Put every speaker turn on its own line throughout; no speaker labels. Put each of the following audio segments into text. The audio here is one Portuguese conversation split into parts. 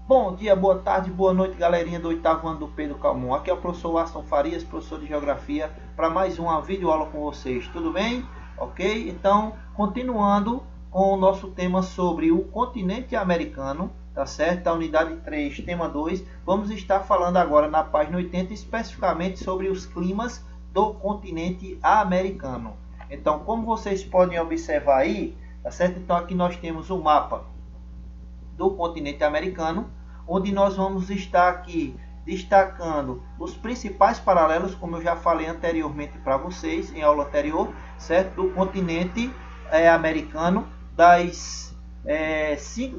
Bom dia, boa tarde, boa noite, galerinha do oitavo ano do Pedro Calmon. Aqui é o professor Aston Farias, professor de Geografia, para mais uma videoaula com vocês. Tudo bem? Ok? Então, continuando com o nosso tema sobre o continente americano, tá certo? A unidade 3, tema 2. Vamos estar falando agora na página 80, especificamente sobre os climas do continente americano. Então, como vocês podem observar aí, tá certo? Então, aqui nós temos o mapa do continente americano, onde nós vamos estar aqui destacando os principais paralelos, como eu já falei anteriormente para vocês, em aula anterior, certo? Do continente americano,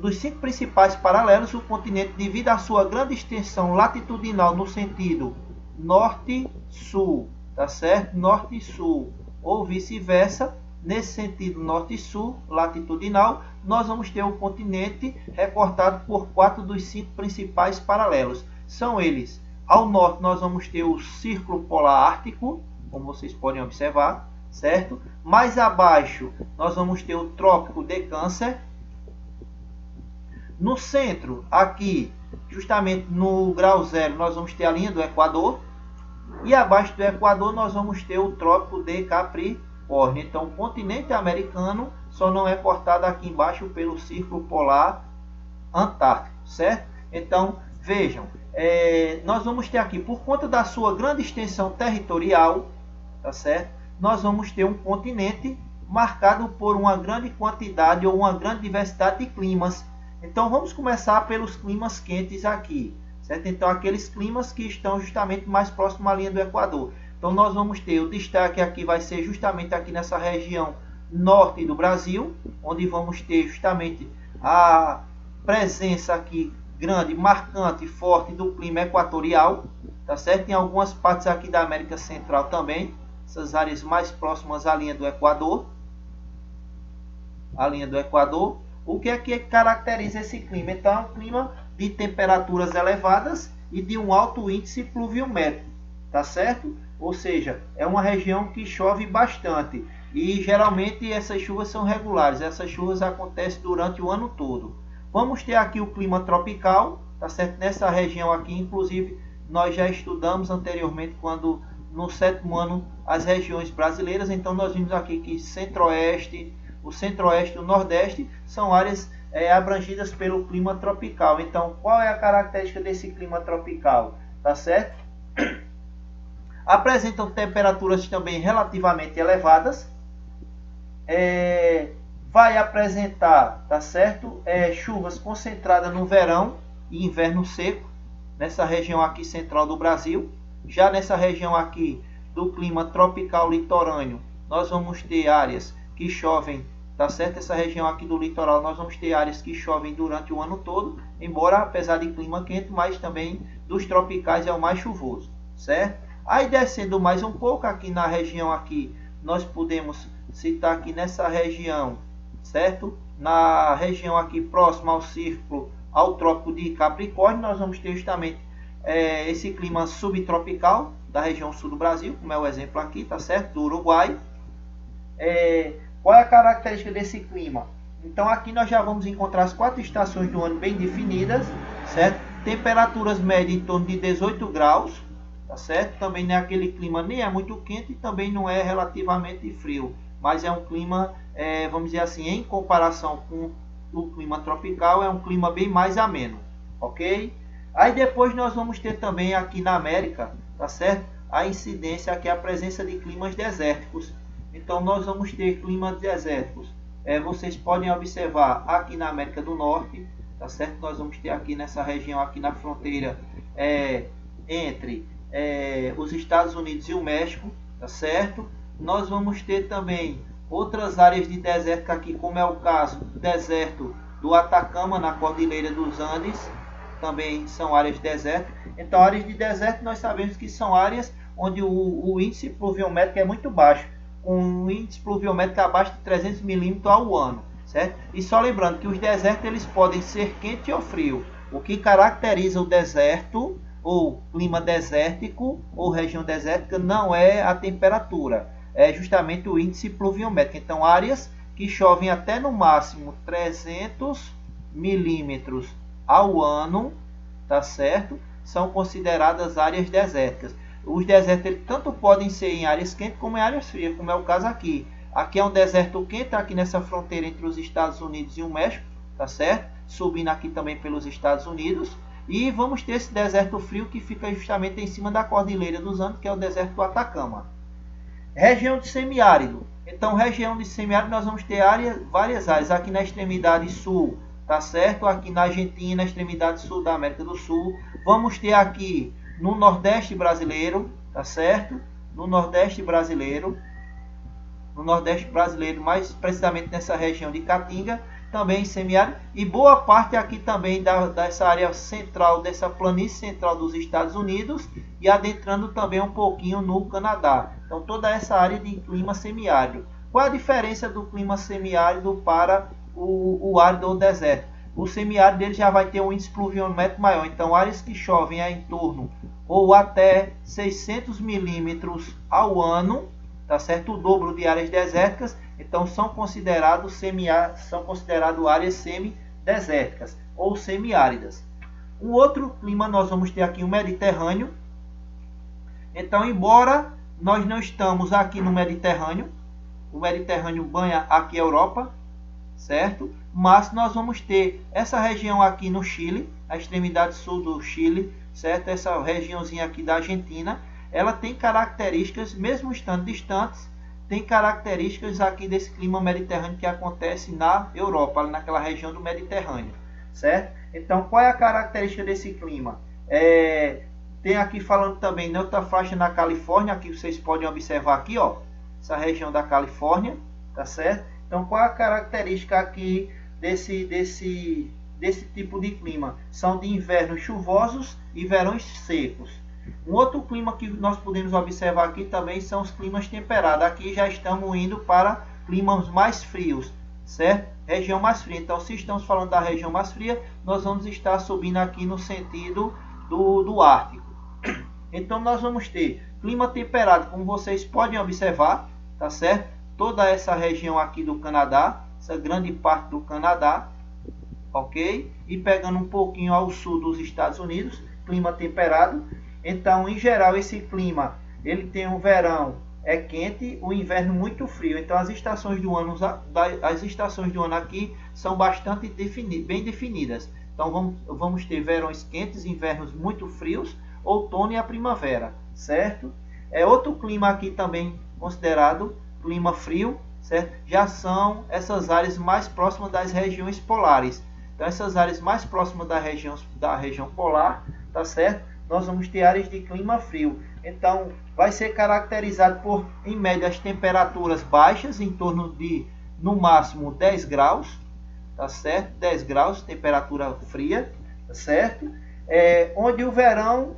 dos cinco principais paralelos, o continente, devido à sua grande extensão latitudinal no sentido norte-sul, tá certo? Norte e sul, ou vice-versa. Nesse sentido norte-sul, latitudinal, nós vamos ter o continente recortado por 4 dos 5 principais paralelos. São eles: ao norte nós vamos ter o Círculo Polar Ártico, como vocês podem observar, certo? Mais abaixo nós vamos ter o Trópico de Câncer. No centro, aqui, justamente no grau zero, nós vamos ter a linha do Equador. E abaixo do Equador nós vamos ter o Trópico de Capricórnio. Então, o continente americano só não é cortado aqui embaixo pelo Círculo Polar Antártico, certo? Então, vejam, nós vamos ter aqui, por conta da sua grande extensão territorial, tá certo? Nós vamos ter um continente marcado por uma grande quantidade ou uma grande diversidade de climas. Então, vamos começar pelos climas quentes aqui, certo? Então, aqueles climas que estão justamente mais próximos à linha do Equador. Então, nós vamos ter o destaque aqui, vai ser justamente aqui nessa região norte do Brasil, onde vamos ter justamente a presença aqui grande, marcante, forte do clima equatorial, tá certo? Em algumas partes aqui da América Central também, essas áreas mais próximas à linha do Equador. A linha do Equador. O que é que caracteriza esse clima? Então, é um clima de temperaturas elevadas e de um alto índice pluviométrico, tá certo? Ou seja, é uma região que chove bastante e geralmente essas chuvas são regulares. Essas chuvas acontecem durante o ano todo. Vamos ter aqui o clima tropical, tá certo? Nessa região aqui, inclusive, nós já estudamos anteriormente quando no sétimo ano as regiões brasileiras. Então nós vimos aqui que centro-oeste, o centro-oeste e o nordeste são áreas abrangidas pelo clima tropical. Então, qual é a característica desse clima tropical? Tá certo? Apresentam temperaturas também relativamente elevadas. Vai apresentar, tá certo? Chuvas concentradas no verão e inverno seco, nessa região aqui central do Brasil. Já nessa região aqui do clima tropical litorâneo, nós vamos ter áreas que chovem, tá certo? Essa região aqui do litoral, nós vamos ter áreas que chovem durante o ano todo, embora apesar de clima quente, mas também dos tropicais é o mais chuvoso, certo? Aí descendo mais um pouco aqui na região aqui, nós podemos citar aqui nessa região, certo? Na região aqui próxima ao círculo, ao Trópico de Capricórnio, nós vamos ter justamente esse clima subtropical da região sul do Brasil, como é o exemplo aqui, tá certo? Do Uruguai. Qual é a característica desse clima? Então aqui nós já vamos encontrar as 4 estações do ano bem definidas, certo? Temperaturas médias em torno de 18 graus, tá certo? Também não é aquele clima, nem é muito quente e também não é relativamente frio, mas é um clima, vamos dizer assim, em comparação com o clima tropical, é um clima bem mais ameno, ok? Aí depois nós vamos ter também aqui na América, tá certo? A incidência aqui, a presença de climas desérticos. Então nós vamos ter climas desérticos. Vocês podem observar aqui na América do Norte, tá certo? Nós vamos ter aqui nessa região, aqui na fronteira entre os Estados Unidos e o México, tá certo? Nós vamos ter também outras áreas de deserto aqui, como é o caso do deserto do Atacama, na Cordilheira dos Andes, também são áreas de deserto. Então, áreas de deserto nós sabemos que são áreas onde o índice pluviométrico é muito baixo, com um índice pluviométrico abaixo de 300 milímetros ao ano, certo? E só lembrando que os desertos eles podem ser quente ou frio. O que caracteriza o deserto ou clima desértico ou região desértica não é a temperatura, é justamente o índice pluviométrico. Então, áreas que chovem até no máximo 300 milímetros ao ano, tá certo? São consideradas áreas desérticas. Os desertos eles tanto podem ser em áreas quentes como em áreas frias, como é o caso aqui. Aqui é um deserto quente, aqui nessa fronteira entre os Estados Unidos e o México, tá certo? Subindo aqui também pelos Estados Unidos. E vamos ter esse deserto frio que fica justamente em cima da Cordilheira dos Andes, que é o deserto do Atacama. Região de semiárido. Então, região de semiárido, nós vamos ter várias áreas. Aqui na extremidade sul, tá certo? Aqui na Argentina, na extremidade sul da América do Sul. Vamos ter aqui no Nordeste brasileiro, tá certo? No Nordeste brasileiro, mais precisamente nessa região de Caatinga, também semiárido, e boa parte aqui também dessa área central, dessa planície central dos Estados Unidos, e adentrando também um pouquinho no Canadá. Então toda essa área de clima semiárido. Qual a diferença do clima semiárido para o árido ou deserto? O semiárido ele já vai ter um índice pluviométrico maior, então áreas que chovem em torno ou até 600 milímetros ao ano, tá certo? O dobro de áreas desérticas, então são consideradas áreas semidesérticas ou semiáridas. Um outro clima nós vamos ter aqui o Mediterrâneo. Então, embora nós não estamos aqui no Mediterrâneo, o Mediterrâneo banha aqui a Europa, certo? Mas nós vamos ter essa região aqui no Chile, a extremidade sul do Chile, certo? Essa regiãozinha aqui da Argentina, ela tem características, mesmo estando distantes, tem características aqui desse clima mediterrâneo que acontece na Europa, naquela região do Mediterrâneo, certo? Então, qual é a característica desse clima? Tem aqui falando também na outra faixa na Califórnia, aqui vocês podem observar aqui, ó, essa região da Califórnia, tá certo? Então, qual é a característica aqui desse tipo de clima? São de invernos chuvosos e verões secos. Um outro clima que nós podemos observar aqui também são os climas temperados. Aqui já estamos indo para climas mais frios, certo? Região mais fria. Então, se estamos falando da região mais fria, nós vamos estar subindo aqui no sentido do Ártico. Então, nós vamos ter clima temperado, como vocês podem observar, tá certo? Toda essa região aqui do Canadá, essa grande parte do Canadá, ok? E pegando um pouquinho ao sul dos Estados Unidos, clima temperado. Então, em geral, esse clima, ele tem um verão quente, o inverno muito frio. Então, as estações do ano aqui são bastante bem definidas. Então, vamos ter verões quentes, invernos muito frios, outono e a primavera, certo? Outro clima aqui também considerado clima frio, certo? Já são essas áreas mais próximas das regiões polares. Então, essas áreas mais próximas da região polar, tá certo? Nós vamos ter áreas de clima frio. Então, vai ser caracterizado por, em média, as temperaturas baixas, em torno de, no máximo, 10 graus, tá certo? 10 graus, temperatura fria, tá certo? Onde o verão,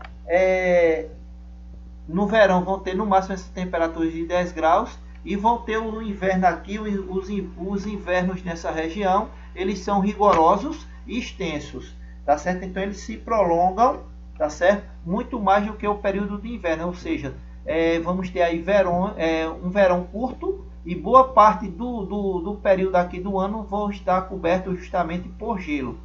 no verão vão ter no máximo essas temperaturas de 10 graus, e vão ter o inverno aqui, os invernos nessa região, eles são rigorosos e extensos, tá certo? Então, eles se prolongam, tá certo? Muito mais do que o período de inverno, ou seja, vamos ter aí um verão curto e boa parte do período aqui do ano vão estar cobertos justamente por gelo.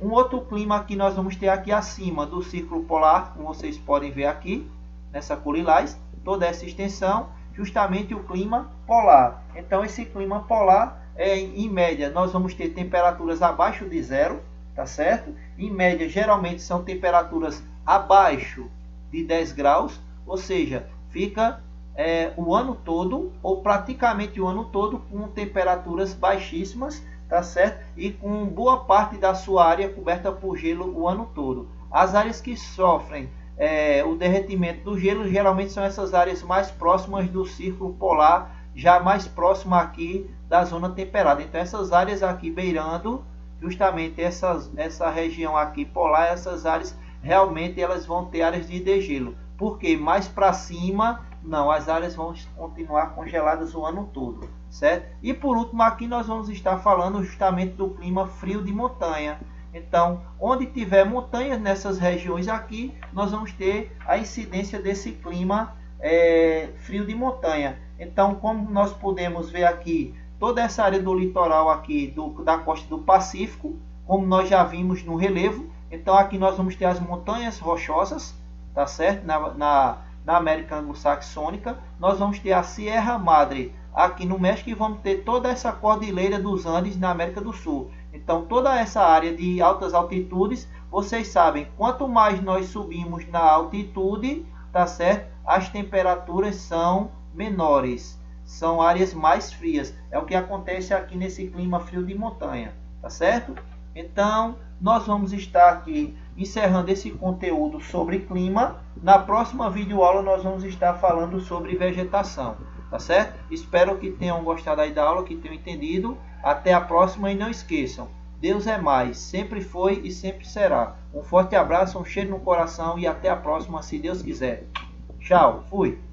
Um outro clima que nós vamos ter aqui acima do círculo polar, como vocês podem ver aqui, nessa cor lilás, toda essa extensão, justamente o clima polar. Então, esse clima polar, em média, nós vamos ter temperaturas abaixo de zero, tá certo? Em média, geralmente são temperaturas abaixo de 10 graus, ou seja, fica o ano todo, ou praticamente o ano todo, com temperaturas baixíssimas, tá certo? E com boa parte da sua área coberta por gelo o ano todo. As áreas que sofrem o derretimento do gelo, geralmente são essas áreas mais próximas do círculo polar, já mais próxima aqui da zona temperada. Então, essas áreas aqui beirando justamente essa região aqui polar, essas áreas realmente elas vão ter áreas de degelo, porque mais para cima não, as áreas vão continuar congeladas o ano todo, certo? E por último, aqui nós vamos estar falando justamente do clima frio de montanha. Então, onde tiver montanhas nessas regiões aqui, nós vamos ter a incidência desse clima frio de montanha. Então, como nós podemos ver aqui, toda essa área do litoral aqui da costa do Pacífico, como nós já vimos no relevo. Então aqui nós vamos ter as montanhas rochosas, tá certo? Na América Anglo-Saxônica. Nós vamos ter a Sierra Madre aqui no México e vamos ter toda essa cordilheira dos Andes na América do Sul. Então toda essa área de altas altitudes, vocês sabem, quanto mais nós subimos na altitude, tá certo? As temperaturas são menores, são áreas mais frias. É o que acontece aqui nesse clima frio de montanha, tá certo? Então, nós vamos estar aqui encerrando esse conteúdo sobre clima. Na próxima videoaula nós vamos estar falando sobre vegetação, tá certo? Espero que tenham gostado aí da aula, que tenham entendido. Até a próxima e não esqueçam, Deus é mais, sempre foi e sempre será. Um forte abraço, um cheiro no coração e até a próxima, se Deus quiser. Tchau, fui!